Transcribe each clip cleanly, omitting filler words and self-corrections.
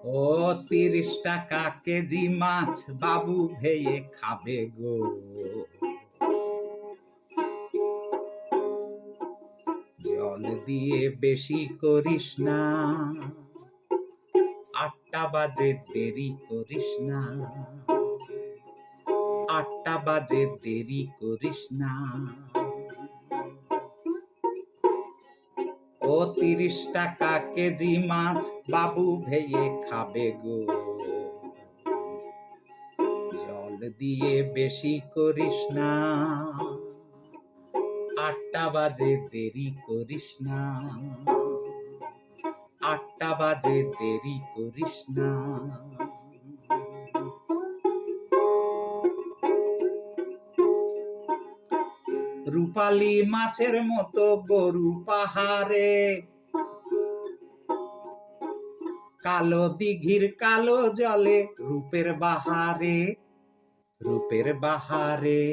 ও ৩০ টাকা কেজি মাছ বাবু ভেয়ে খাবে গো। জল দিয়ে বেশি করিস না, ৮টা বাজে দেরি করিস না, ৮টা বাজে দেরি করিস না। ও ৩০ টাকা কেজি মাছ বাবু ভেয়ে খাবে গো। জল দিয়ে বেশি করিস না, ৮টা বাজে দেরি করিস না, ৮টা বাজে দেরি করিস না। রূপালী মাছের মতো গরু পাহাড়ে, কালো দিঘির কালো জলে রূপের বাহারে, রূপের বাহারে,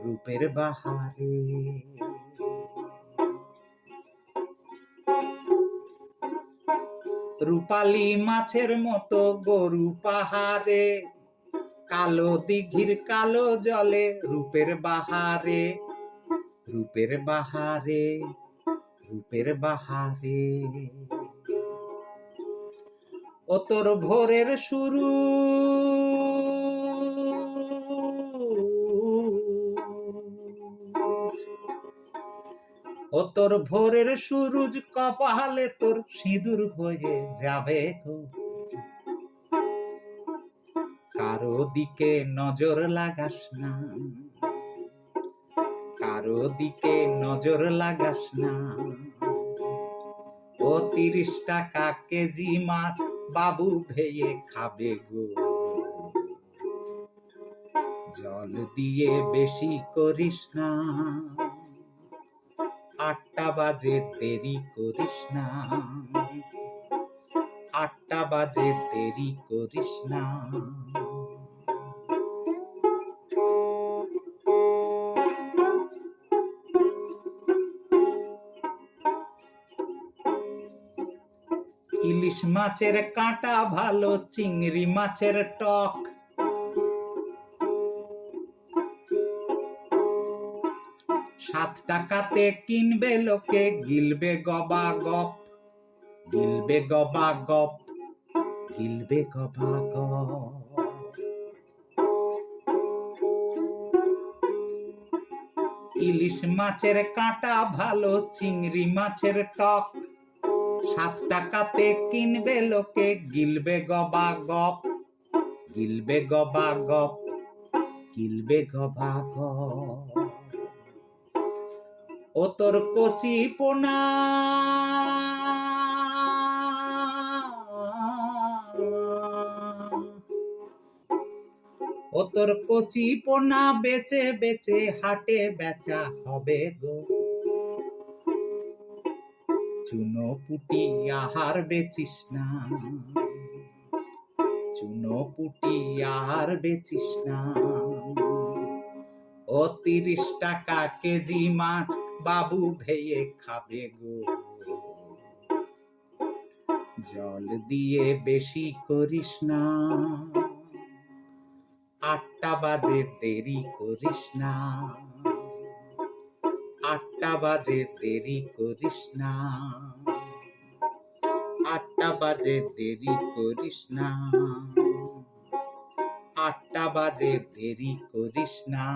রূপের বাহারে। রূপালী মাছের মতো গরু পাহাড়ে, কালো দিঘির কালো জলে রূপের বাহারে, রূপের বাহারে, রূপের বাহারে। ও তোর ভোরের শুরু, ও তোর ভোরের সুরুজ কপালে তোর সিঁদুর হয়ে যাবে গো। কারো দিকে নজর লাগাস না, কারো দিকে নজর লাগাস না। ও ৩০ টাকা কেজি মাছ বাবু ভেয়ে খাবে গো। জল দিয়ে বেশি করিস না, ৮টা বাজে দেরি করিস না, ৮টা বাজে দেরি করিস না। ইলিশ মাছের কাঁটা ভালো, চিংড়ি মাছের টক, ৳৭ টাকাতে কিনবে লোকে, গিলবে গবা গপ, গিলবে গবা গপ, গিলবে গবা গপ। ইলিশ মাছের কাঁটা ভালো, চিংড়ি মাছের টক, ৳৭ টাকাতে কিনবে লোকে, গিলবে গবা গপ, গিলবে গবা গপ, গিলবে গবা গপ। ও তোর কচি পোনা, ও তোর কচি পোনা বেচে বেচে হাটে বেচা হবে গো। চুনো পুটি আহার বেচিস না, চুনো পুটি আহার বেচিস না। ও ৩০ টাকা কেজি মাছ বাবু ভেয়ে খাবে গো। জল দিয়ে বেশি করিস না, ৮টা বাজে দেরি করিস না, ৮টা বাজে দেরি করিস না, ৮টা বাজে দেরি করিস না, ৮টা বাজে দেরি করিস না।